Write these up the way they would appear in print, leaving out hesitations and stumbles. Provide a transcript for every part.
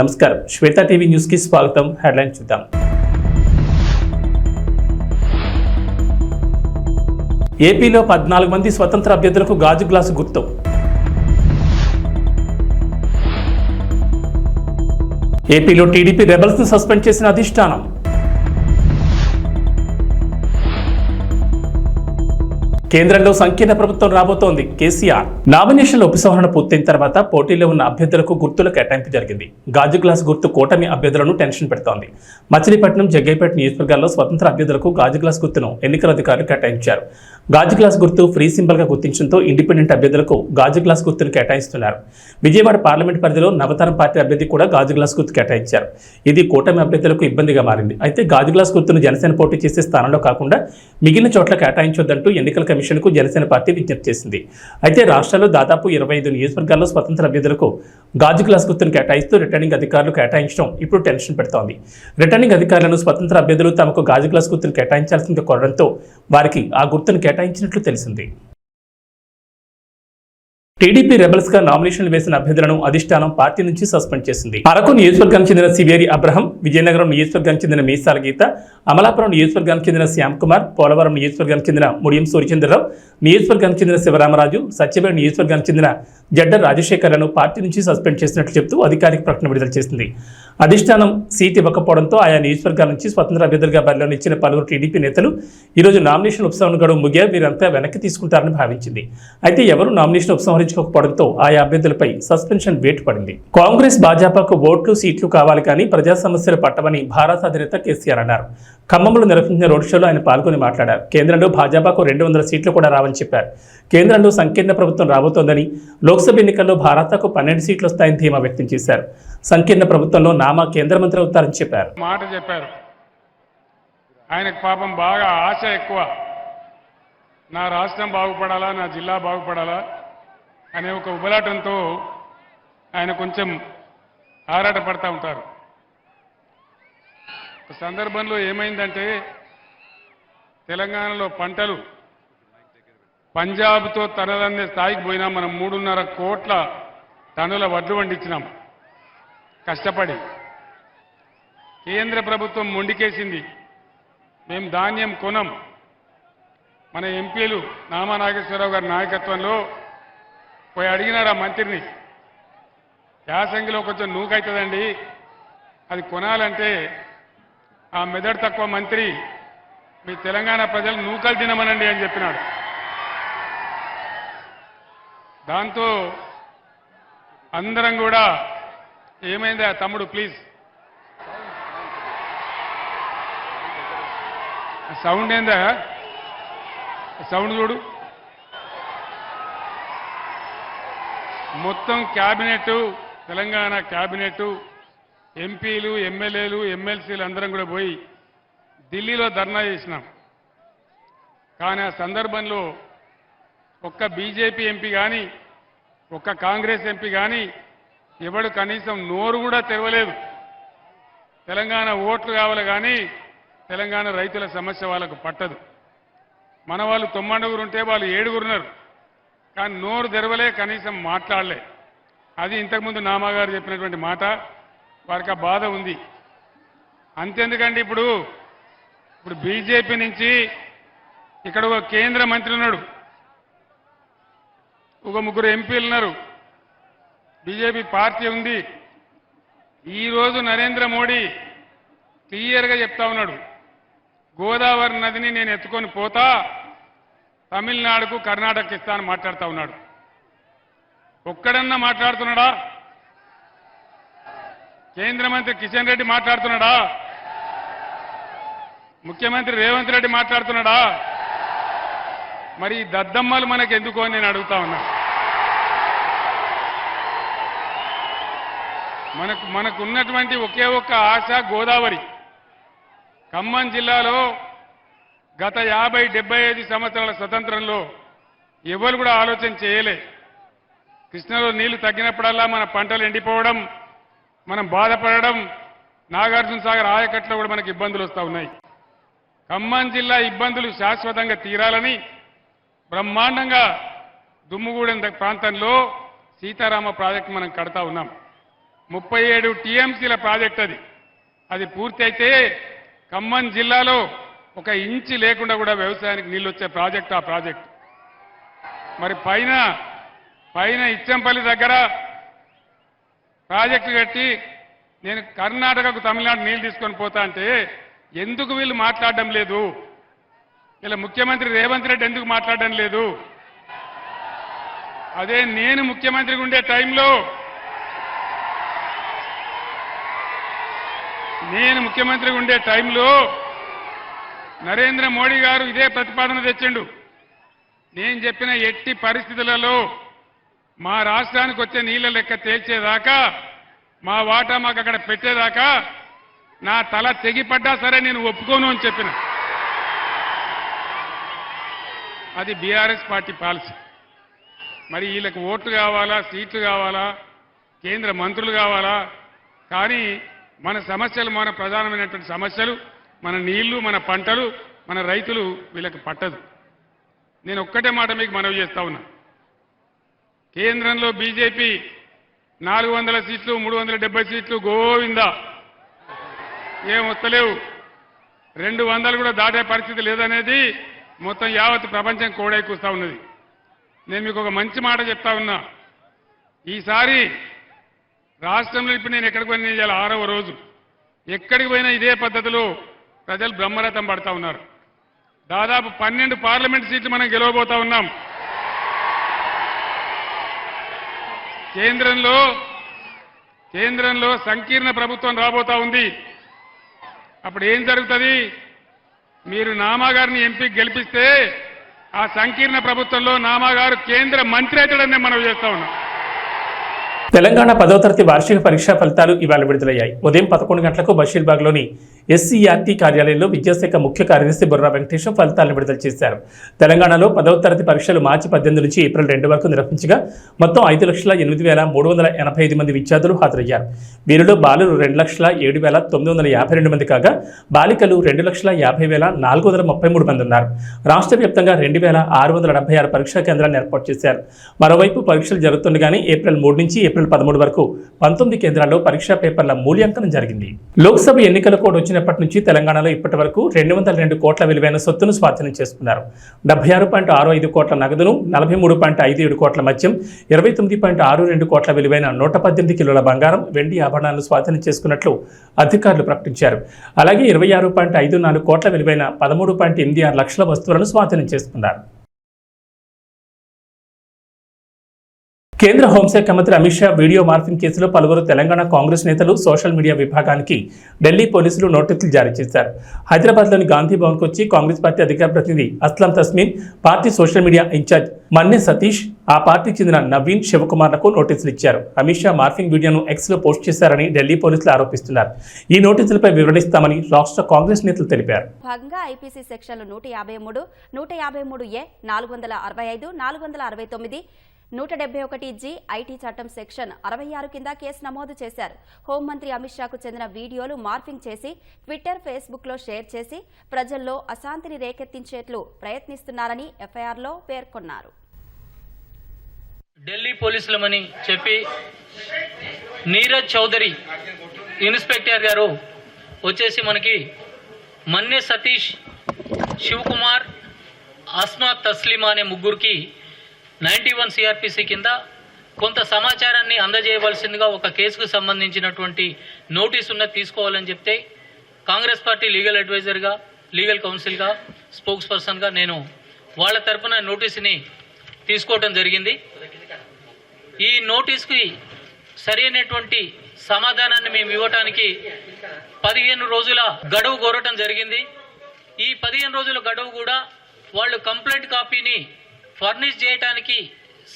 నమస్కారం, శ్వేత TV news కి స్వాగతం. హెడ్లైన్ చూద్దాం. ఏపీలో 14 మంది స్వతంత్ర అభ్యర్థులకు గాజు గ్లాసు గుర్తు. ఏపీలో టీడీపీ రెబల్స్ ను సస్పెండ్ చేసిన అధిష్టానం. కేంద్రంలో సంకీర్ణ ప్రభుత్వం రాబోతోంది. కేసీఆర్ నామినేషన్ల ఉపసంహరణ పూర్తయిన తర్వాత పోటీలో ఉన్న అభ్యర్థులకు గుర్తుల కేటాయింపు జరిగింది. గాజు గ్లాస్ గుర్తు కూటమి అభ్యర్థులను టెన్షన్ పెడుతోంది. మచిలీపట్నం, జగ్గైపేట నియోజకవర్గాల్లో స్వతంత్ర అభ్యర్థులకు గాజు గ్లాస్ గుర్తును ఎన్నికల అధికారులు కేటాయించారు. గాజు గ్లాస్ గుర్తు ఫ్రీ సింబల్ గా గుర్తించడంతో ఇండిపెండెంట్ అభ్యర్థులకు గాజు గ్లాస్ గుర్తును కేటాయిస్తున్నారు. విజయవాడ పార్లమెంట్ పరిధిలో నవతరం పార్టీ అభ్యర్థి కూడా గాజు గ్లాస్ గుర్తు కేటాయించారు. ఇది కూటమి అభ్యర్థులకు ఇబ్బందిగా మారింది. అయితే గాజు గ్లాస్ గుర్తును జనసేన పోటీ చేసే స్థానంలో కాకుండా మిగిలిన చోట్ల కేటాయించొద్దంటూ ఎన్నికల కమిషన్కు జనసేన పార్టీ విజ్ఞప్తి చేసింది. అయితే రాష్ట్రంలో దాదాపు 25 నియోజకవర్గాల్లో స్వతంత్ర అభ్యర్థులకు గాజు గ్లాస్ గుర్తును కేటాయిస్తూ రిటర్నింగ్ అధికారులు కేటాయించడం ఇప్పుడు టెన్షన్ పెడుతోంది. రిటర్నింగ్ అధికారులను స్వతంత్ర అభ్యర్థులు తమకు గాజు గ్లాస్ గుర్తును కేటాయించాల్సింది కోరడంతో వారికి ఆ గుర్తును కేటాయించినట్లు తెలిసింది. టీడీపీ రెబల్స్ గా నామినేషన్లు వేసిన అభ్యర్థులను అధిష్టానం పార్టీ నుంచి సస్పెండ్ చేసింది. అరకు నియోజకవర్గానికి చెందిన సివేరి అబ్రహం, విజయనగరం నియోజకవర్గానికి చెందిన మీసాల గీత, అమలాపురం నియోజకవర్గానికి చెందిన శ్యామ్ కుమార్, పోలవరం నియోజకవర్గానికి చెందిన ముడియం సూర్యచంద్రరావు, నియోజకవర్గానికి చెందిన శివరామరాజు, సత్యవేడ నియోజకవర్గానికి చెందిన జడ్డర్ రాజశేఖర్లను పార్టీ నుంచి సస్పెండ్ చేసినట్లు చెబుతూ అధికారిక ప్రకటన విడుదల చేసింది. అధిష్టానం సీటు ఇవ్వకపోవడంతో ఆయా నియోజకవర్గాల నుంచి స్వతంత్ర అభ్యర్థులుగా బరిలో నిలిచిన పలువురు టీడీపీ నేతలు ఈరోజు నామినేషన్ ఉపసంహరణ గడువు ముగియా వీరంతా వెనక్కి తీసుకుంటారని భావించింది. అయితే ఎవరు నామినేషన్ ఉపసంహరించుకోకపోవడంతో ఆయా అభ్యర్థులపై సస్పెన్షన్ వేటు పడింది. కాంగ్రెస్, భాజపాకు ఓట్లు, సీట్లు కావాలి కానీ ప్రజా సమస్యలు పట్టవని భారత అధినేత కేసీఆర్ అన్నారు. ఖమ్మంలో నిర్వహించిన రోడ్ షోలో ఆయన పాల్గొని మాట్లాడారు. కేంద్రంలో భాజపాకు 200 సీట్లు కూడా రావని చెప్పారు. కేంద్రంలో సంకీర్ణ ప్రభుత్వం రాబోతోందని, లోక్సభ ఎన్నికల్లో భారతకు 12 సీట్లు వస్తాయని ధీమా వ్యక్తం చేశారు. సంకీర్ణ ప్రభుత్వంలో నామా కేంద్ర మంత్రి అవుతారని చెప్పారు. మాట చెప్పారు. ఆయనకు పాపం బాగా ఆశ ఎక్కువ. నా రాష్ట్రం బాగుపడాలా, నా జిల్లా బాగుపడాలా అనే ఒక ఉబలాటంతో ఆయన కొంచెం ఆరాటపడతా ఉంటారు. ఒక సందర్భంలో ఏమైందంటే తెలంగాణలో పంటలు పంజాబ్తో తనలనే స్థాయికి పోయినాం. మనం 3.5 కోట్ల టన్నుల వడ్లు పండించినాం కష్టపడి. కేంద్ర ప్రభుత్వం మొండికేసింది, మేము ధాన్యం కొనం. మన ఎంపీలు నామా నాగేశ్వరరావు గారి నాయకత్వంలో పోయి అడిగినారు ఆ మంత్రిని, యాసంగిలో కొంచెం నూకైతుందండి, అది కొనాలంటే ఆ మెదడు తక్కువ మంత్రి మీ తెలంగాణ ప్రజలు నూకలు తినమనండి అని చెప్పినాడు. దాంతో అందరం కూడా ఏమైందా తమ్ముడు ప్లీజ్ సౌండ్ ఏందా, సౌండ్ చూడు. మొత్తం క్యాబినెట్, తెలంగాణ క్యాబినెట్, ఎంపీలు, ఎమ్మెల్యేలు, ఎమ్మెల్సీలు అందరం కూడా పోయి ఢిల్లీలో ధర్నా చేసినాం. కానీ ఆ సందర్భంలో ఒక్క బీజేపీ ఎంపీ కానీ, ఒక్క కాంగ్రెస్ ఎంపీ కానీ ఎవడు కనీసం నోరు కూడా తెరవలేదు. తెలంగాణ ఓట్లు కావాలి కానీ తెలంగాణ రైతుల సమస్య వాళ్ళకు పట్టదు. మన వాళ్ళు 9 ఉంటే వాళ్ళు 7 ఉన్నారు. కానీ నోరు తెరవలే, కనీసం మాట్లాడలే. అది ఇంతకుముందు నామాగారు చెప్పినటువంటి మాట. వారికి ఆ బాధ ఉంది. అంతెందుకండి, ఇప్పుడు బీజేపీ నుంచి ఇక్కడ ఒక కేంద్ర మంత్రి ఉన్నాడు, ఒక 3 ఎంపీలు ఉన్నారు, బీజేపీ పార్టీ ఉంది. ఈరోజు నరేంద్ర మోడీ క్లియర్గా చెప్తా ఉన్నాడు, గోదావరి నదిని నేను ఎత్తుకొని పోతా, తమిళనాడుకు, కర్ణాటక ఇస్తాను మాట్లాడుతూ ఉన్నాడు. ఒక్కడన్నా మాట్లాడుతున్నాడా? కేంద్ర మంత్రి కిషన్ రెడ్డి మాట్లాడుతున్నాడా? ముఖ్యమంత్రి రేవంత్ రెడ్డి మాట్లాడుతున్నాడా? మరి ఈ దద్దమ్మలు మనకు ఎందుకు అని నేను అడుగుతా ఉన్నా. మనకు ఉన్నటువంటి ఒకే ఒక్క ఆశ గోదావరి. ఖమ్మం జిల్లాలో గత 50-75 సంవత్సరాల స్వతంత్రంలో ఎవరు కూడా ఆలోచన చేయలే. కృష్ణలో నీళ్లు తగ్గినప్పుడల్లా మన పంటలు ఎండిపోవడం, మనం బాధపడడం, నాగార్జున సాగర్ ఆయకట్లో కూడా మనకు ఇబ్బందులు వస్తూ ఉన్నాయి. ఖమ్మం జిల్లా ఇబ్బందులు శాశ్వతంగా తీరాలని బ్రహ్మాండంగా దుమ్ముగూడెం ప్రాంతంలో సీతారామ ప్రాజెక్టు మనం కడతా ఉన్నాం. 37 టీఎంసీల ప్రాజెక్ట్ అది పూర్తి అయితే ఖమ్మం జిల్లాలో ఒక ఇంచి లేకుండా కూడా వ్యవసాయానికి నీళ్ళు వచ్చే ప్రాజెక్ట్ ఆ ప్రాజెక్ట్. మరి పైన ఇచ్చంపల్లి దగ్గర ప్రాజెక్టు కట్టి నేను కర్ణాటకకు తమిళనాడు నీళ్లు తీసుకొని పోతా అంటే ఎందుకు వీళ్ళు మాట్లాడడం లేదు? ఇలా ముఖ్యమంత్రి రేవంత్ రెడ్డి ఎందుకు మాట్లాడడం లేదు? అదే నేను ముఖ్యమంత్రిగా ఉండే టైంలో నరేంద్ర మోడీ గారు ఇదే ప్రతిపాదన తెచ్చిండు. నేను చెప్పిన ఎట్టి పరిస్థితులలో మా రాష్ట్రానికి వచ్చే నీళ్ల లెక్క తేల్చేదాకా, మా వాటా మాకు అక్కడ పెట్టేదాకా నా తల తెగిపడ్డా సరే నేను ఒప్పుకోను అని చెప్పిన. అది బీఆర్ఎస్ పార్టీ పాలసీ. మరి వీళ్ళకి ఓట్లు కావాలా, సీట్లు కావాలా, కేంద్ర మంత్రులు కావాలా? కానీ మన సమస్యలు, మన ప్రధానమైనటువంటి సమస్యలు, మన నీళ్లు, మన పంటలు, మన రైతులు వీళ్ళకి పట్టదు. నేను ఒక్కటే మాట మీకు మనవి చేస్తా ఉన్నా. కేంద్రంలో బీజేపీ 400 సీట్లు, 370 సీట్లు గోవిందా, ఏం వస్తలేవు. 200 కూడా దాటే పరిస్థితి లేదనేది మొత్తం యావత్ ప్రపంచం కోడైకూస్తా ఉన్నది. నేను మీకు ఒక మంచి మాట చెప్తా ఉన్నా. ఈసారి రాష్ట్రంలో ఇప్పుడు నేను ఎక్కడికి పోయినా ఇవాళ 6వ రోజు, ఎక్కడికి పోయినా ఇదే పద్ధతిలో ప్రజలు బ్రహ్మరథం పడతా ఉన్నారు. దాదాపు 12 పార్లమెంట్ సీట్లు మనం గెలవబోతా ఉన్నాం. కేంద్రంలో సంకీర్ణ ప్రభుత్వం రాబోతా ఉంది. అప్పుడు ఏం జరుగుతుంది? మీరు నామాగారిని ఎంపీకి గెలిపిస్తే ఆ సంకీర్ణ ప్రభుత్వంలో నామాగారు కేంద్ర మంత్రి అవుతాడని మనం చేస్తా ఉన్నాం. తెలంగాణ 10వ తరగతి వార్షిక పరీక్షా ఫలితాలు ఇవాళ విడుదలయ్యాయి. ఉదయం 11 గంటలకు బషీర్బాగ్లోని ఎస్సీఆర్టీ కార్యాలయంలో విద్యాశాఖ ముఖ్య కార్యదర్శి బుర్రా వెంకటేశం ఫలితాలను విడుదల చేశారు. తెలంగాణలో 10వ తరగతి పరీక్షలు మార్చి 18 నుంచి ఏప్రిల్ 2 వరకు నిర్వహించగా మొత్తం 5,08,385 మంది విద్యార్థులు హాజరయ్యారు. వీరిలో బాలురు 2,07,952 మంది కాగా బాలికలు 2,50,433 మంది ఉన్నారు. రాష్ట్ర వ్యాప్తంగా 2,676 పరీక్షా కేంద్రాలను ఏర్పాటు చేశారు. మరోవైపు పరీక్షలు జరుగుతుండగానే ఏప్రిల్ 3 నుంచి ఏప్రిల్ 13 వరకు 19 కేంద్రాల్లో పరీక్షా పేపర్ల మూల్యాంకనం జరిగింది. లోక్సభ ఎన్నికల కోడ్ వచ్చినప్పటి నుంచి తెలంగాణలో ఇప్పటి వరకు 202 కోట్ల విలువైన సొత్తును స్వాధీనం చేసుకున్నారు. 76.65 కోట్ల నగదును, 43.57 కోట్ల మద్యం, 29.62 కోట్ల విలువైన 118 కిలోల బంగారం, వెండి ఆభరణాలను స్వాధీనం చేసుకున్నట్లు అధికారులు ప్రకటించారు. అలాగే 26.54 కోట్ల విలువైన 13.86 లక్షల వస్తువులను స్వాధీనం చేసుకున్నారు. కేంద్ర హోంశాఖ మంత్రి అమిత్ షా వీడియో మార్ఫింగ్ కేసులో పలువురు తెలంగాణ కాంగ్రెస్ నేతలు సోషల్ మీడియా విభాగానికి ఢిల్లీ పోలీసులు నోటీసులు జారీ చేశారు. హైదరాబాద్లోని గాంధీ భవన్కు వచ్చి కాంగ్రెస్ పార్టీ అధికార ప్రతినిధి Aslam Tasmeen, party social media incharge Manne Satish, ఆ పార్టీకి చెందిన నవీన్ శివకుమార్లకు నోటీసులు ఇచ్చారు. అమిత్ షా మార్ఫింగ్ వీడియోను ఎక్స్లో పోస్ట్ చేశారని ఢిల్లీ పోలీసులు ఆరోపిస్తున్నారు. ఈ నోటీసులపై వివరణిస్తామని రాష్ట్ర కాంగ్రెస్ నేతలు తెలిపారు. భాగంగా ఐపీసీ సెక్షన్లు 153, 153A, 465, 469, 171G ఐటీ చట్టం సెక్షన్ 66 కింద కేసు నమోదు చేశారు. హోంమంత్రి అమిత్ షాకు చెందిన వీడియోలు మార్ఫింగ్ చేసి ట్విట్టర్, ఫేస్బుక్లో షేర్ చేసి ప్రజల్లో అశాంతిని రేకెత్తించేట్లు ప్రయత్నిస్తున్నారని ఎఫ్ఐఆర్లో పేర్కొన్నారు. ఢిల్లీ పోలీసులమని చెప్పి నీరజ్ చౌదరి ఇన్స్పెక్టర్ గారు వచ్చేసి మనకి మన్నె సతీష్, శివకుమార్, అస్మా తస్లీమా అనే ముగ్గురికి 91 సిఆర్పిసి కింద కొంత సమాచారాన్ని అందజేయవలసిందిగా ఒక కేసుకు సంబంధించినటువంటి నోటీసు ఉన్నది తీసుకోవాలని చెప్తే కాంగ్రెస్ పార్టీ లీగల్ అడ్వైజర్గా, లీగల్ కౌన్సిల్గా, స్పోక్స్ పర్సన్గా నేను వాళ్ళ తరఫున నోటీసుని తీసుకోవడం జరిగింది. ఈ నోటీస్కి సరైనటువంటి సమాధానాన్ని మేము ఇవ్వటానికి 15 రోజుల గడువు కోరటం జరిగింది. ఈ 15 రోజుల గడువు కూడా వాళ్ళు కంప్లైంట్ కాపీని ఫర్నిష్ చేయడానికి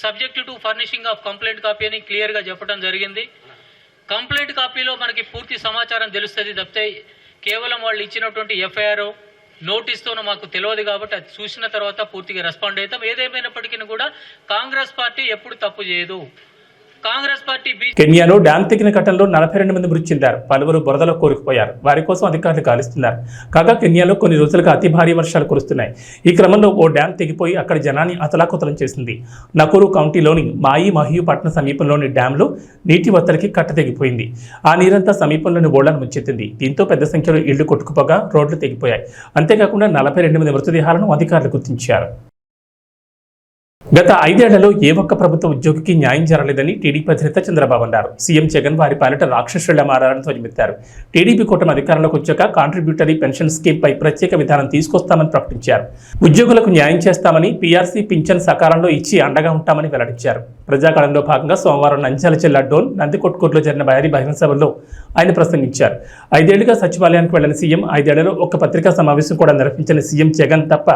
subject to furnishing of complaint copy అని క్లియర్గా చెప్పడం జరిగింది. కంప్లైంట్ కాపీలో మనకి పూర్తి సమాచారం తెలుస్తుంది తప్పితే కేవలం వాళ్ళు ఇచ్చినటువంటి ఎఫ్ఐఆర్ నోటీస్తోనూ మాకు తెలియదు కాబట్టి అది చూసిన తర్వాత పూర్తిగా రెస్పాండ్ అవుతాం. ఏదేమైనప్పటికీ కూడా కాంగ్రెస్ పార్టీ ఎప్పుడు తప్పు చేయదు. కాంగ్రెస్ పార్టీ కెన్యాలో డ్యాం తెగిన ఘటనలో 42 మంది మృతి చెందారు. పలువురు బురదలో కూరుకుపోయారు. వారి కోసం అధికారులు గాలిస్తున్నారు. కాగా కెన్యాలో కొన్ని రోజులుగా అతి భారీ వర్షాలు కురుస్తున్నాయి. ఈ క్రమంలో ఓ డ్యాం తెగిపోయి అక్కడ జనాన్ని అతలాకుతలం చేసింది. నకూరు కౌంటీలోని మాయి మహియు పట్టణ సమీపంలోని డ్యాంలో నీటి ఒత్తడికి కట్ట తెగిపోయింది. ఆ నీరంతా సమీపంలోని ఓళ్లను ముంచెత్తింది. దీంతో పెద్ద సంఖ్యలో ఇళ్లు కొట్టుకుపోగా రోడ్లు తెగిపోయాయి. అంతేకాకుండా 42 మంది మృతదేహాలను అధికారులు గుర్తించారు. గత 5 ఏళ్లలో ఏ ఒక్క ప్రభుత్వ ఉద్యోగికి న్యాయం జరగలేదని టీడీపీ అధినేత చంద్రబాబు అన్నారు. సీఎం జగన్ వారి పాలిట రాక్షసులా మారారని ధ్వజమెత్తారు. టీడీపీ కూటమి అధికారంలోకి వచ్చాక కాంట్రిబ్యూటరీ పెన్షన్ స్కీమ్ పై ప్రత్యేక విధానం తీసుకొస్తామని ప్రకటించారు. ఉద్యోగులకు న్యాయం చేస్తామని, పీఆర్సీ పింఛన్ సకాలంలో ఇచ్చి అండగా ఉంటామని వెల్లడించారు. ప్రజాకాలంలో భాగంగా సోమవారం నంద్యాల జిల్లా డోన్ నందికొట్కూరులో జరిగిన భారీ బహిరంగ సభలో ఆయన ప్రసంగించారు. 5 ఏళ్లుగా సచివాలయానికి వెళ్లిన సీఎం 5 ఏళ్లలో ఒక్క పత్రికా సమావేశం కూడా నిర్వహించిన సీఎం జగన్ తప్ప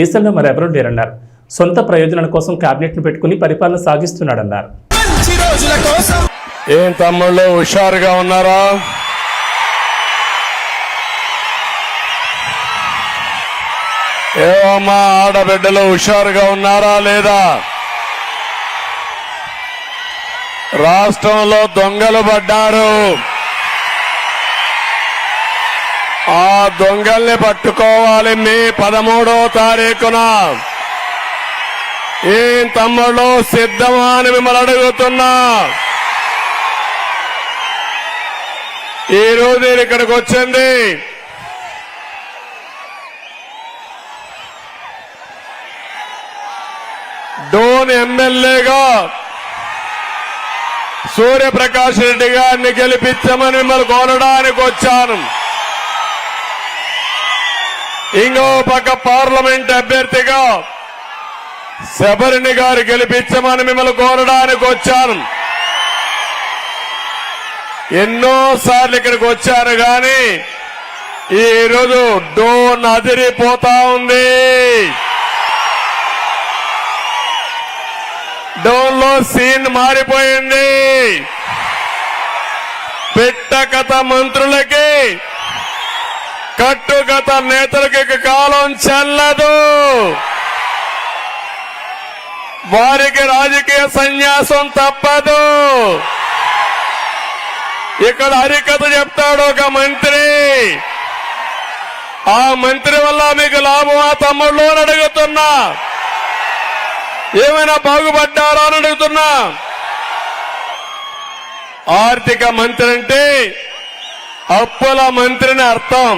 దేశంలో మరెవరూ లేరన్నారు. సొంత ప్రయోజనాల కోసం కేబినెట్ ను పెట్టుకుని పరిపాలన సాగిస్తున్నాడన్నారు. ఏం తమ్ముళ్ళు హుషారుగా ఉన్నారా? ఏమమ్మా ఆడబిడ్డలు హుషారుగా ఉన్నారా లేదా? రాష్ట్రంలో దొంగలు పడ్డారు. ఆ దొంగల్ని పట్టుకోవాలి మే 13వ తారీఖున. ఏం తమ్ముళ్ళు సిద్ధమా అని మిమ్మల్ని అడుగుతున్నా. ఈరోజు నేను ఇక్కడికి వచ్చింది డోన్ ఎమ్మెల్యేగా సూర్యప్రకాష్ రెడ్డి గారిని గెలిపించమని మిమ్మల్ని కోరడానికి వచ్చాను. ఇంకో పక్క పార్లమెంట్ అభ్యర్థిగా శబరిని గారు గెలిపించమని మిమ్మల్ని కోరడానికి వచ్చాను. ఎన్నోసార్లు ఇక్కడికి వచ్చారు కానీ ఈరోజు డోన్ అదిరిపోతా ఉంది. డోన్ లో సీన్ మారిపోయింది. పెట్టకథ మంత్రులకి, కట్టుకథ నేతలకి కాలం చెల్లదు. వారికి రాజకీయ సన్యాసం తప్పదు. ఇక్కడ హరికథ చెప్తాడు ఒక మంత్రి. ఆ మంత్రి వల్ల మీకు లాభమా తమ్ముళ్ళు అని అడుగుతున్నా. ఏమైనా బాగుపడ్డారా అని అడుగుతున్నా. ఆర్థిక మంత్రి అంటే అప్పుల మంత్రిని అర్థం.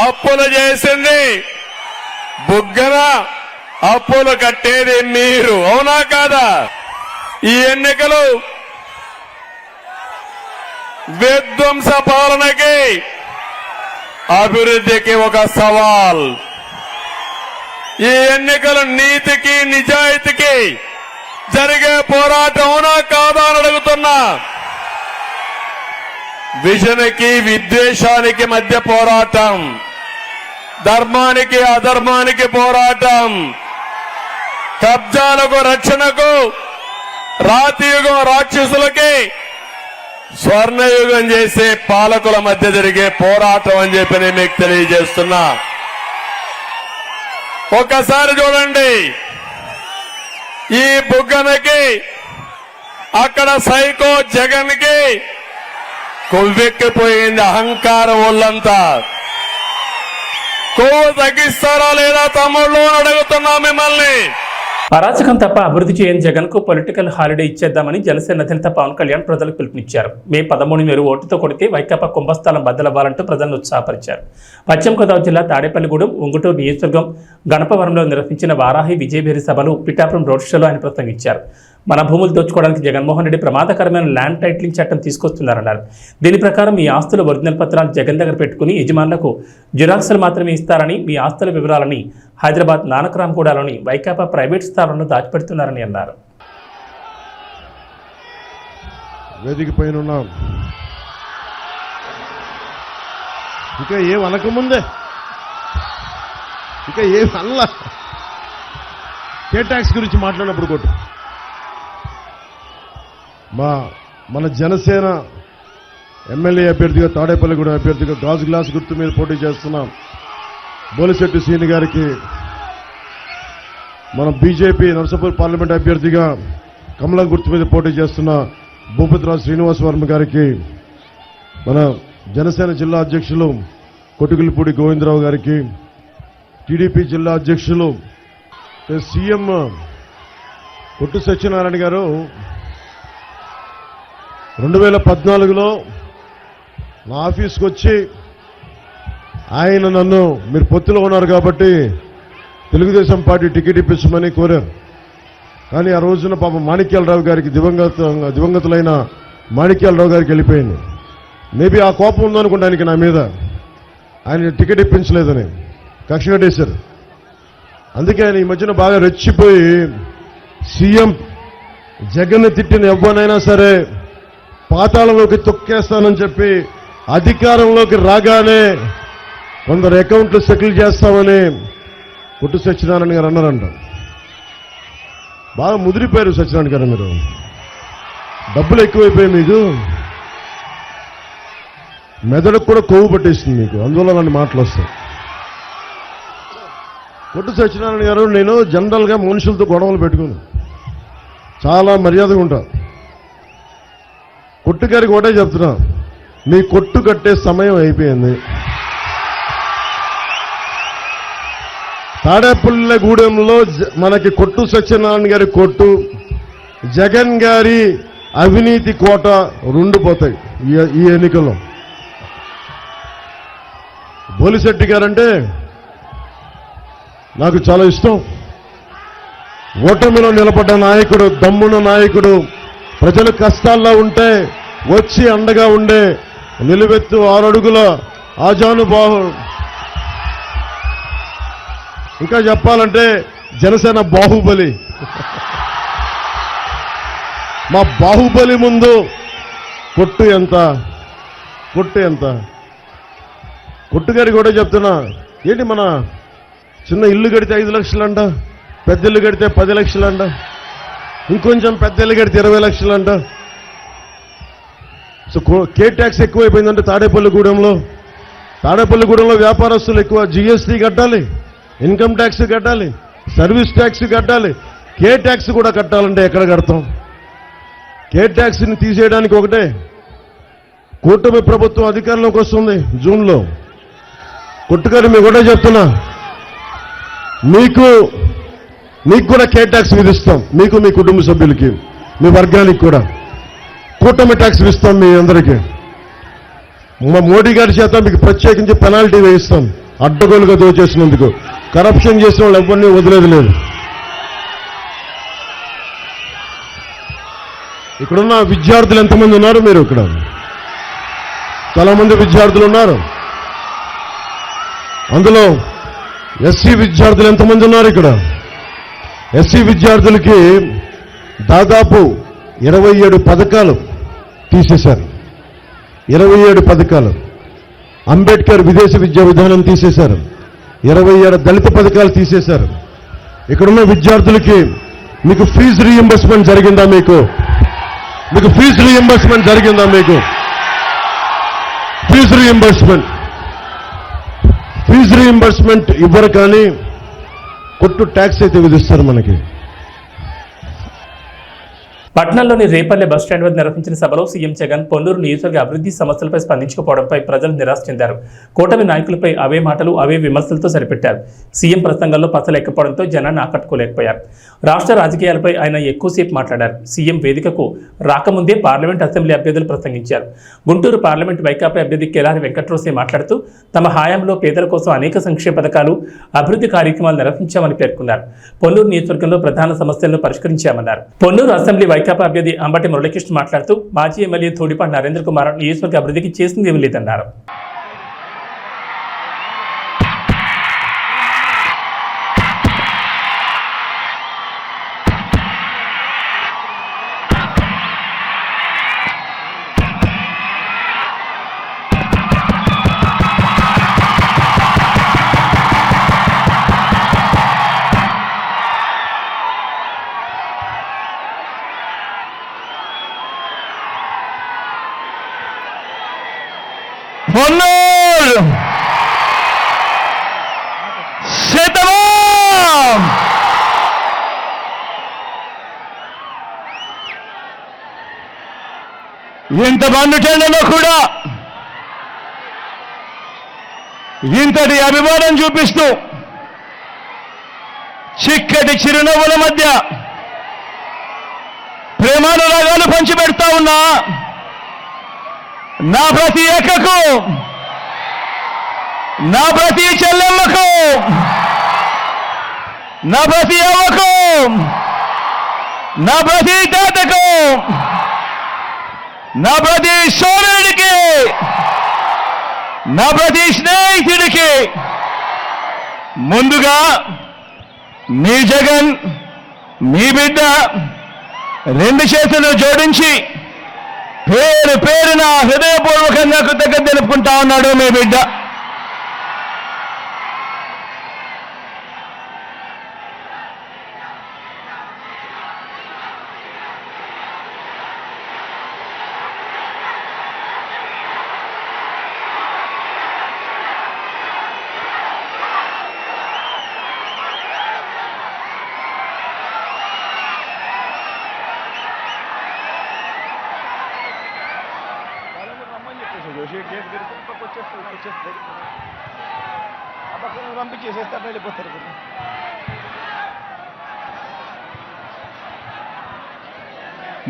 అప్పులు చేసింది బుగ్గన, అప్పులు కట్టేది మీరు. అవునా కాదా? ఈ ఎన్నికలు విధ్వంస పాలనకి, అభివృద్ధికి ఒక సవాల్. ఈ ఎన్నికలు నీతికి నిజాయితీకి జరిగే పోరాటం. అవునా కాదా అని అడుగుతున్నా. విజన్కి విద్వేషానికి మధ్య పోరాటం, ధర్మానికి అధర్మానికి పోరాటం, కబ్జాలకు రక్షణకు, రాతియుగం రాక్షసులకి స్వర్ణయుగం చేసే పాలకుల మధ్య జరిగే పోరాటం అని చెప్పి నేను మీకు తెలియజేస్తున్నా. ఒక్కసారి చూడండి, ఈ బుగ్గనకి అక్కడ సైకో జగన్ కి కొవ్వెక్కిపోయింది అహంకారం ఒళ్ళంతా. కొవ్వు తగ్గిస్తారా లేదా తమ్ముళ్ళు అడుగుతున్నా మిమ్మల్ని. అరాచకం తప్ప అభివృద్ధి చేయని జగన్ కు పొలిటికల్ హాలిడే ఇచ్చేద్దామని జనసేన అధినేత పవన్ కళ్యాణ్ ప్రజలకు పిలుపునిచ్చారు. మే 13 మీరు ఓటుతో కొడితే వైకాపా కుంభస్థలం బద్దలవ్వాలంటూ ప్రజలను ఉత్సాహపరిచారు. పశ్చిమ గోదావరి జిల్లా తాడేపల్లిగూడెం, ఉంగుటూరు నియోజకవర్గం గణపవరంలో నిర్వహించిన వారాహి విజయభేరి సభలు, పిఠాపురం రోడ్ షోలో ఆయన ప్రసంగించారు. మన భూములు దోచుకోవడానికి జగన్మోహన్ రెడ్డి ప్రమాదకరమైన ల్యాండ్ టైటిలింగ్ చట్టం తీసుకొస్తున్నారన్నారు. దీని ప్రకారం మీ ఆస్తుల ఒరిజినల్ పత్రాలు జగన్ దగ్గర పెట్టుకుని యజమానులకు జిరాక్సులు మాత్రమే ఇస్తారని, మీ ఆస్తుల వివరాలని హైదరాబాద్ నానక్రామ్గూడలోని వైకాపా ప్రైవేట్ స్థావరంలో దాచిపెడుతున్నారని అన్నారు. వేదిక పైన ఉన్నాం. ఇక ఏం అనకముందే, ఇక ఏం అనలా, కే ట్యాక్స్ గురించి మాట్లాడినప్పుడు కొట్టు. మన జనసేన ఎమ్మెల్యే అభ్యర్థిగా, తాడేపల్లిగూడెం అభ్యర్థిగా గాజు గ్లాస్ గుర్తు మీద పోటీ చేస్తున్నాం బోలిశెట్టి శ్రీని గారికి మన బీజేపీ నర్సాపూర్ పార్లమెంట్ అభ్యర్థిగా కమలం గుర్తు మీద పోటీ చేస్తున్న భూపతిరాజు శ్రీనివాస్ వర్మ గారికి, మన జనసేన జిల్లా అధ్యక్షులు కొట్టుకులపూడి గోవిందరావు గారికి, టీడీపీ జిల్లా అధ్యక్షులు సీఎం కొట్టు సత్యనారాయణ గారు 2014లో నా ఆఫీస్కి వచ్చి ఆయన నన్ను మీరు పొత్తులో ఉన్నారు కాబట్టి తెలుగుదేశం పార్టీ టికెట్ ఇప్పించమని కోరారు. కానీ ఆ రోజున పాపం మాణిక్యాలరావు గారికి దివంగతులైన మాణిక్యాలరావు గారికి వెళ్ళిపోయింది. మేబీ ఆ కోపం ఉందనుకుంటా ఆయనకి నా మీద, ఆయన టికెట్ ఇప్పించలేదని కక్ష కట్టేశారు. అందుకే ఆయన ఈ మధ్యన బాగా రెచ్చిపోయి సీఎం జగన్ తిట్టిన ఎవ్వనైనా సరే పాతాళంలోకి తొక్కేస్తానని చెప్పి అధికారంలోకి రాగానే కొందరు అకౌంట్లు సెటిల్ చేస్తామని కొట్టు సత్యనారాయణ గారు అన్నారంట. బాగా ముదిరిపోయారు సత్యనారాయణ గారు, మీరు డబ్బులు ఎక్కువైపోయాయి, మీకు మెదడుకు కూడా కొవ్వు పట్టేస్తుంది మీకు, అందువల్ల నన్ను మాటలు వస్తాయి. కొట్టు సత్యనారాయణ గారు, నేను జనరల్గా మనుషులతో గొడవలు పెట్టుకోను, చాలా మర్యాదగా ఉంటా. కొట్టు గారికి ఒకటే చెప్తున్నా, మీ కొట్టు కట్టే సమయం అయిపోయింది. తాడేపల్లిగూడెంలో మనకి కొట్టు సత్యనారాయణ గారి కొట్టు, జగన్ గారి అవినీతి కోట రెండు పోతాయి ఈ ఎన్నికల్లో. బోలిశెట్టి గారంటే నాకు చాలా ఇష్టం. ఓటమిలో నిలబడ్డ నాయకుడు, దమ్మున్న నాయకుడు, ప్రజలు కష్టాల్లో ఉంటే వచ్చి అండగా ఉండే నిలువెత్తు 6 అడుగుల ఆజానుబాహు. ఇంకా చెప్పాలంటే జనసేన బాహుబలి. మా బాహుబలి ముందు కొట్టు ఎంత, కొట్టు ఎంత. కొట్టు గారికి కూడా చెప్తున్నా, ఏంటి మన చిన్న ఇల్లు కడితే 5 లక్షలంట, పెద్ద ఇల్లు కడితే 10 లక్షలంట, ఇంకొంచెం పెద్ద ఇల్లు కడితే 20 లక్షలంట. సో కే ట్యాక్స్ ఎక్కువైపోయిందంటే తాడేపల్లిగూడెంలో వ్యాపారస్తులు ఎక్కువ, జీఎస్టీ కట్టాలి, ఇన్కమ్ ట్యాక్స్ కట్టాలి, సర్వీస్ ట్యాక్స్ కట్టాలి. కే ట్యాక్స్ కూడా కట్టాలంటే ఎక్కడ కడతాం? కే ట్యాక్స్ని తీసేయడానికి ఒకటే, కూటమి ప్రభుత్వం అధికారంలోకి వస్తుంది జూన్లో. కొట్టుగారు మీకు కూడా చెప్తున్నా, మీకు కూడా కే ట్యాక్స్ విధిస్తాం, మీకు మీ కుటుంబ సభ్యులకి, మీ వర్గానికి కూడా కూటమి ట్యాక్స్ ఇస్తాం. మీ అందరికీ మా మోడీ గారి చేత మీకు ప్రత్యేకించి పెనాల్టీ వేయిస్తాం, అడ్డగోలుగా దోచేసినందుకు. కరప్షన్ చేసిన వాళ్ళు ఎవరిని వదిలేదు లేదు. ఇక్కడున్న విద్యార్థులు ఎంతమంది ఉన్నారు? మీరు ఇక్కడ చాలా మంది విద్యార్థులు ఉన్నారు. అందులో ఎస్సీ విద్యార్థులు ఎంతమంది ఉన్నారు? ఇక్కడ ఎస్సీ విద్యార్థులకి దాదాపు 27 పథకాలు తీసేశారు. 27 పథకాలు. అంబేద్కర్ విదేశీ విద్యా విధానం తీసేశారు. 27 దళిత పథకాలు తీసేశారు. ఇక్కడున్న విద్యార్థులకి మీకు ఫీజు రీయింబర్స్మెంట్ జరిగిందా? మీకు ఫీజు రీయింబర్స్మెంట్ జరిగిందా? మీకు ఫీజు రీయింబర్స్మెంట్ ఇవ్వరు, కానీ కొట్టు ట్యాక్స్ అయితే విధిస్తారు మనకి. పట్నంలోని రేపల్లె బస్టాండ్ వద్ద నిర్వహించిన సభలో సీఎం జగన్ పొన్నూరు నియోజకవర్గ అభివృద్ధి సమస్యలపై స్పందించకపోవడంపై ప్రజలు నిరాశ చెందారు. కూటమి నాయకులపై అవే మాటలు, అవే విమర్శలతో సరిపెట్టారు. సీఎం ప్రసంగంలో పచ్చలేకపోవడంతో జనాన్ని ఆకట్టుకోలేకపోయారు. రాష్ట్ర రాజకీయాలపై ఆయన ఎక్కువసేపు మాట్లాడారు. సీఎం వేదికకు రాకముందే పార్లమెంట్, అసెంబ్లీ అభ్యర్థులు ప్రసంగించారు. గుంటూరు పార్లమెంట్ వైకాపా అభ్యర్థి కెలారి వెంకట్రోసే మాట్లాడుతూ తమ హయాంలో పేదల కోసం అనేక సంక్షేమ పథకాలు, అభివృద్ధి కార్యక్రమాలు నిర్వహించామని పేర్కొన్నారు. పొన్నూరు నియోజకవర్గంలో ప్రధాన సమస్యలను పరిష్కరించామన్నారు. పొన్నూరు అసెంబ్లీ వైకాపా అభ్యర్థి అంబటి మురళీకృష్ణ మాట్లాడుతూ మాజీ ఎమ్మెల్యే ధూళిపాటి నరేంద్ర కుమార్ నియోజకవర్గ అభివృద్ధికి చేసిందేమీ లేదన్నారు. పొన్నూరు శతమం ఇంత బండుటెండలో కూడా ఇంతటి అభిమానం చూపిస్తూ చిక్కటి చిరునవ్వుల మధ్య ప్రేమానురాగాలు పంచిపెడతా ఉన్నా నా ప్రతి అక్కకు, నా ప్రతి చెల్లెమ్మకు, నా ప్రతి అవ్వకు, నా ప్రతి తాతకు, నా ప్రతి సోదరుడికి, నా ప్రతి స్నేహితుడికి ముందుగా మీ జగన్, మీ బిడ్డ రెండు చేతులు జోడించి పేరు పేరున హృదయపూర్వకంగా కృతజ్ఞత తెలుపుకుంటా ఉన్నాడు మీ బిడ్డ.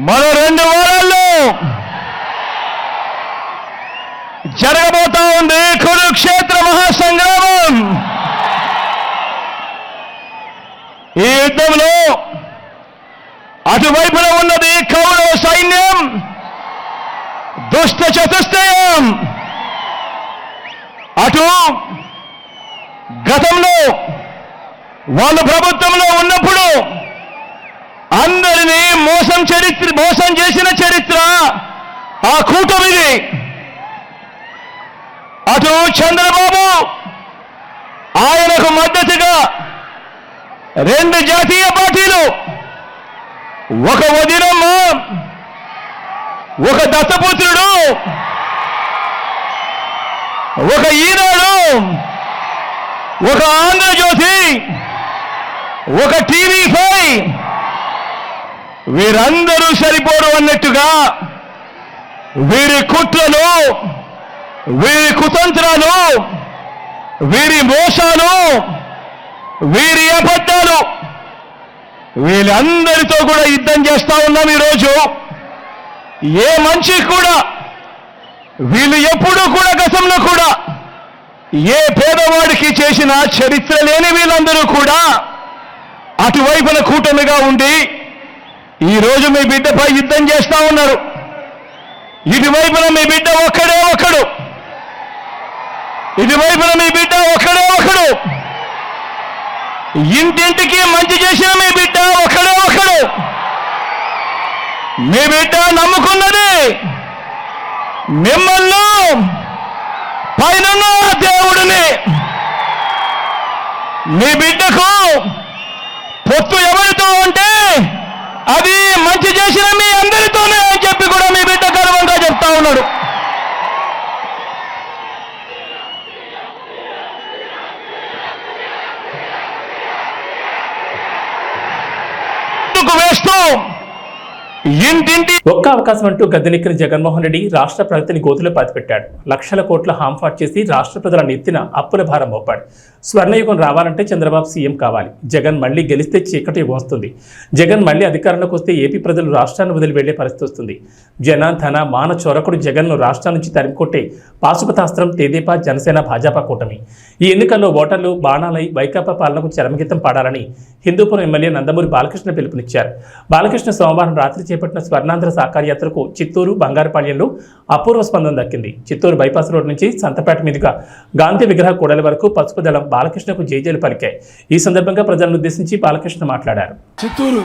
మరో 2 వారాల్లో జరగబోతా ఉంది కురుక్షేత్ర మహాసంగ్రామం. ఈ యుద్ధంలో అటువైపున ఉన్నది కౌరవ సైన్యం, దుష్ట చతుష్టయం. అటు గతంలో వాళ్ళు ప్రభుత్వంలో ఉన్నప్పుడు అందరినీ మోసం చేసిన చరిత్ర ఆ కూటమిది. అటు చంద్రబాబు, ఆయనకు మద్దతుగా 2 జాతీయ పార్టీలు, ఒక వదినమ్మ, ఒక దత్తపుత్రుడు, ఒక ఈనాడు, ఒక ఆంధ్రజ్యోతి, ఒక టీవీ5, వీరందరూ సరిపోరు అన్నట్టుగా వీరి కుట్రలు, వీరి కుతంత్రాలు, వీరి మోసాలు, వీరి అబద్ధాలు, వీళ్ళందరితో కూడా యుద్ధం చేస్తా ఉన్నాం ఈరోజు. ఏ మనిషి కూడా వీళ్ళు ఎప్పుడూ కూడా గతంలో కూడా ఏ పేదవాడికి చేసిన చరిత్ర లేని వీళ్ళందరూ కూడా అటువైపున కూటమిగా ఉండి ఈరోజు మీ బిడ్డపై యుద్ధం చేస్తా ఉన్నారు. ఇటువైపున మీ బిడ్డ ఒక్కడే ఒకడు, ఇటువైపున మీ బిడ్డ ఒక్కడే ఒకడు, ఇంటింటికి మంచి చేసిన మీ బిడ్డ ఒక్కడే ఒకడు. మీ బిడ్డ నమ్ముకున్నది మిమ్మల్ని, పైన దేవుడిని. మీ బిడ్డకు పొత్తు ఎవరితో ఉంటే అది మంచి చేసిన మీ అందరితోనే అని చెప్పి కూడా మీ బిడ్డ గర్వంగా చెప్తా ఉన్నాడు. వేస్తూ ఇంటింటి ఒక్క అవకాశం అంటూ గద్దెనెక్కిన జగన్మోహన్ రెడ్డి రాష్ట్ర ప్రగతిని గోతులో పాతిపెట్టాడు. లక్షల కోట్ల హాంఫాట్ చేసి రాష్ట్ర ప్రజల నెత్తిన అప్పుల భారం మోపాడు. స్వర్ణయుగం రావాలంటే చంద్రబాబు సీఎం కావాలి. జగన్ మళ్లీ గెలిస్తే చీకటి వస్తుంది. జగన్ మళ్లీ అధికారంలోకి వస్తే ఏపీ ప్రజలు రాష్ట్రాన్ని వదిలి వెళ్లే పరిస్థితి వస్తుంది. జన ధన మాన చొరకుడు జగన్ను రాష్ట్రం నుంచి తరిమికొట్టే పాశుపతాస్త్రం తెదేపా, జనసేన, భాజపా కూటమి. ఈ ఎన్నికల్లో ఓటర్లు బాణాలై వైకాపా పాలనకు చరమగీతం పాడాలని హిందూపురం ఎమ్మెల్యే నందమూరి బాలకృష్ణ పిలుపునిచ్చారు. బాలకృష్ణ సోమవారం రాత్రి చేపట్టిన స్వర్ణాంధ్ర సాకార యాత్రకు చిత్తూరు, బంగారుపాళ్యంలో అపూర్వ స్పందన దక్కింది. చిత్తూరు బైపాస్ రోడ్ నుంచి సంతపేట మీదుగా గాంధీ విగ్రహ కూడలి వరకు పసుపు దళం బాలకృష్ణకు జైజేలు పలికాయి. ఈ సందర్భంగా ప్రజలను ఉద్దేశించి బాలకృష్ణ మాట్లాడారు. చిత్తూరు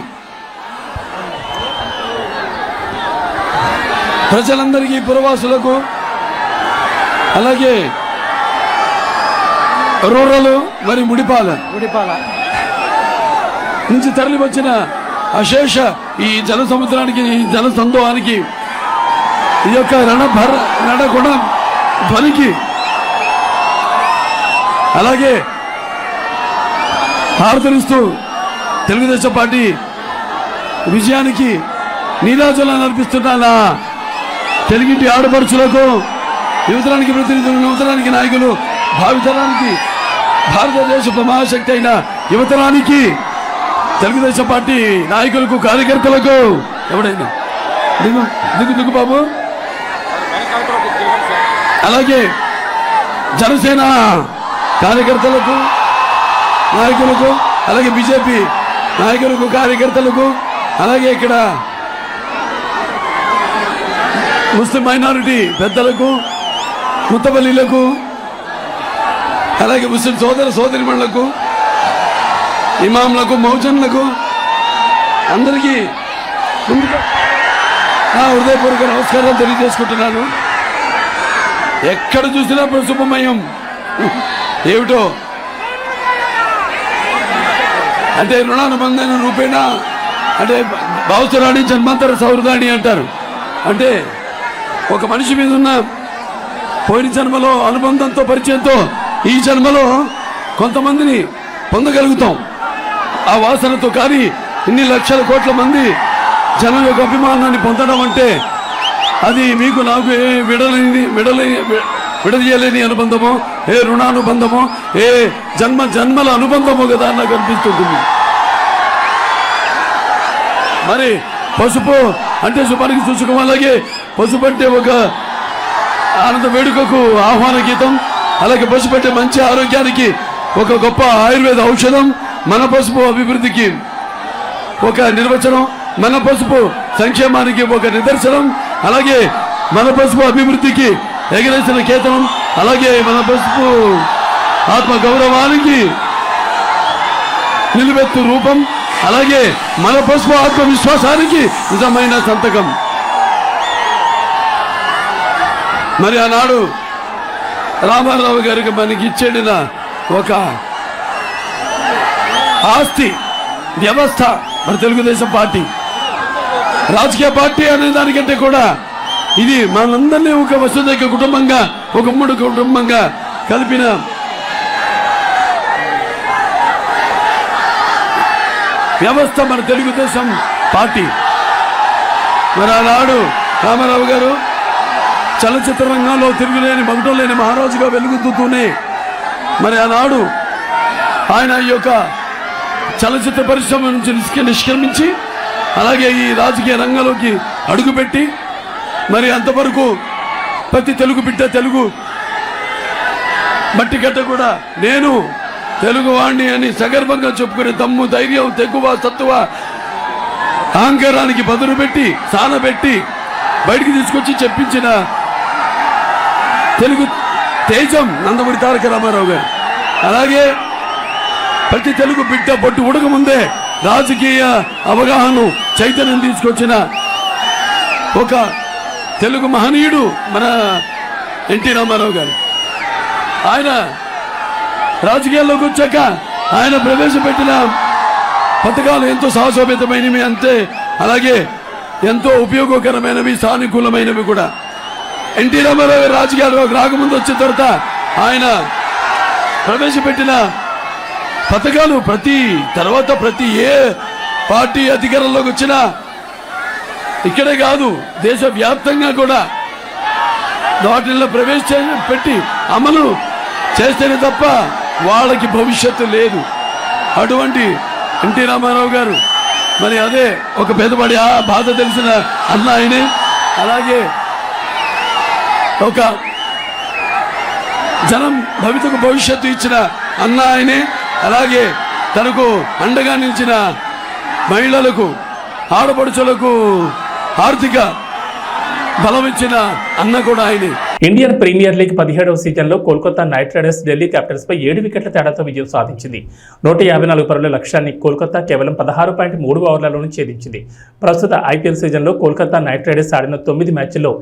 ప్రజలందరికీ, పురవాసులకు, అలాగే రూరల్ మరి ముడిపాల నుంచి తరలి వచ్చిన అశేష ఈ జల సముద్రానికి, ఈ జల సందోహానికి, ఈ యొక్క రణగుణ ధ్వనికి, అలాగే హారతనిస్తూ తెలుగుదేశం పార్టీ విజయానికి నీరాజనాలు అర్పిస్తున్న నా తెలుగింటి ఆడపడుచులకు, యువతరానికి ప్రతినిధులు, యువతరానికి నాయకులు, భావితరానికి భారతదేశ మహాశక్తి అయిన యువతరానికి, తెలుగుదేశం పార్టీ నాయకులకు, కార్యకర్తలకు, ఎవడైనా దిగు దిగు దిగు బాబు, అలాగే జనసేన కార్యకర్తలకు, నాయకులకు, అలాగే బీజేపీ నాయకులకు, కార్యకర్తలకు, అలాగే ఇక్కడ ముస్లిం మైనారిటీ పెద్దలకు, ముత్తపల్లిలకు, అలాగే ముస్లిం సోదరిమణులకు, ఇమాంలకు, మౌజన్లకు అందరికీ ముందుగా నా హృదయపూర్వక నమస్కారాలు తెలియజేసుకుంటున్నాను. ఎక్కడ చూసినా శుభమయం ఏమిటో అంటే రుణానుబంధన రూపేణ అంటే భావసురాణి జన్మాంతర సౌహృదాన్ని అంటారు. అంటే ఒక మనిషి మీద ఉన్న పోయిన జన్మలో అనుబంధంతో, పరిచయంతో ఈ జన్మలో కొంతమందిని పొందగలుగుతాం ఆ వాసనతో. కానీ ఇన్ని లక్షల కోట్ల మంది జనం యొక్క అభిమానాన్ని పొందడం అంటే అది మీకు నాకు ఏ విడదీయలేని అనుబంధమో, ఏ రుణానుబంధమో, ఏ జన్మల అనుబంధమో కదా నాకు అనిపిస్తుంది. మరి పసుపు అంటే శుభానికి సూచకం, అలాగే పసుపు అంటే ఒక ఆనంద వేడుకకు ఆహ్వాన గీతం, అలాగే పసుపు అంటే మంచి ఆరోగ్యానికి ఒక గొప్ప ఆయుర్వేద ఔషధం, మన పసుపు అభివృద్ధికి ఒక నిర్వచనం, మన పసుపు సంక్షేమానికి ఒక నిదర్శనం, అలాగే మన పసుపు అభివృద్ధికి ఎగరేసిన కేతనం, అలాగే మన పసుపు ఆత్మ గౌరవానికి నిలువెత్తు రూపం, అలాగే మన పసుపు ఆత్మవిశ్వాసానికి నిజమైన సంతకం. మరి ఆనాడు రామారావు గారికి మనకి ఇచ్చేడిన ఒక ఆస్తి వ్యవస్థ మన తెలుగుదేశం పార్టీ. రాజకీయ పార్టీ అనే దానికంటే కూడా ఇది మనందరినీ ఒక వసుదైక కుటుంబంగా, ఒక ఉమ్మడి కుటుంబంగా కలిపిన వ్యవస్థ మన తెలుగుదేశం పార్టీ. మరి ఆనాడు రామారావు గారు చలచిత్ర రంగంలో తిరుగులేని, మగటం లేని మహారాజుగా వెలుగుతూనే మరి ఆనాడు ఆయన ఈ యొక్క చలచిత్ర పరిశ్రమ నుంచి నిష్క్రమించి అలాగే ఈ రాజకీయ రంగంలోకి అడుగుపెట్టి మరి అంతవరకు ప్రతి తెలుగు బిడ్డ, తెలుగు మట్టి గడ్డ కూడా నేను తెలుగు వాణ్ణి అని సగర్వంగా చెప్పుకునే దమ్ము, ధైర్యం, తెగువ, సత్తువ, అహంకారానికి బదులు పెట్టి, సానబెట్టి బయటికి తీసుకొచ్చి చెప్పించిన తెలుగు తేజం నందమూరి తారక రామారావు గారు. అలాగే ప్రతి తెలుగు బిడ్డ పొట్టు ఉడక ముందే రాజకీయ అవగాహన, చైతన్యం తీసుకొచ్చిన ఒక తెలుగు మహనీయుడు మన ఎన్టీ రామారావు గారు. ఆయన రాజకీయాల్లోకి వచ్చాక ఆయన ప్రవేశపెట్టిన పథకాలు ఎంతో సాహసోపేతమైనవి, అంతే అలాగే ఎంతో ఉపయోగకరమైనవి, సానుకూలమైనవి కూడా. ఎన్టీ రామారావు గారు రాజకీయాల్లోకి రాకముందు వచ్చిన తర్వాత ఆయన ప్రవేశపెట్టిన పథకాలు ప్రతి ఏ పార్టీ అధికారంలోకి వచ్చినా ఇక్కడే కాదు దేశవ్యాప్తంగా కూడా వాటిల్లో ప్రవేశపెట్టి అమలు చేస్తేనే తప్ప వాళ్ళకి భవిష్యత్తు లేదు. అటువంటి ఎన్టీ రామారావు గారు మరి అదే ఒక పేదవాడి ఆ బాధ తెలిసిన అన్న ఆయనే. అలాగే ఒక జనం భవిష్యత్తు ఇచ్చిన అన్న ఆయనే. అలాగే తనకు అండగా నిలిచిన మహిళలకు, ఆడపడుచులకు ఆర్థిక బలం ఇచ్చిన అన్న కూడా ఆయనే. ఇండియన్ ప్రీమియర్ లీగ్ 17వ సీజన్లో కోల్కతా నైట్ రైడర్స్ ఢిల్లీ క్యాపిటల్స్పై 7 వికెట్ల తేడాతో విజయం సాధించింది. 154 పరుగుల లక్ష్యాన్ని కోల్కతా కేవలం 16.3 ఓవర్లలోనే ఛేదించింది. ప్రస్తుత ఐపీఎల్ సీజన్లో కోల్కతా నైట్ రైడర్స్ ఆడిన 9 మ్యాచ్ల్లో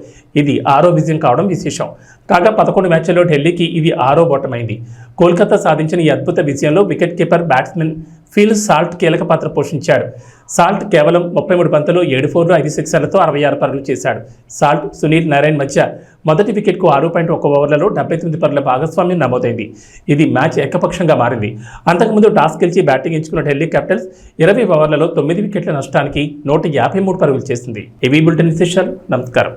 ఇది 6వ విజయం కావడం విశేషం. కాగా 11 మ్యాచ్ల్లో ఢిల్లీకి ఇది 6వ ఓటమైంది. కోల్కతా సాధించిన ఈ అద్భుత విజయంలో wicket keeper batsmen Phil Salt కీలక పాత్ర పోషించాడు. సాల్ట్ కేవలం 33 బంతులు 7 ఫోర్లు 5 సిక్సర్లతో 66 పరుగులు చేశాడు. సాల్ట్, సునీల్ నారాయణ్ మధ్య మొదటి వికెట్కు 6.1 ఓవర్లలో 78 పరుగుల భాగస్వామ్యం నమోదైంది. ఇది మ్యాచ్ ఏకపక్షంగా మారింది. అంతకుముందు టాస్ గెలిచి బ్యాటింగ్ ఎంచుకున్న ఢిల్లీ క్యాపిటల్స్ 20 ఓవర్లలో 9 వికెట్ల నష్టానికి 153 పరుగులు చేసింది. ఏవీ బులెటిన్ విశేషాలు. నమస్కారం.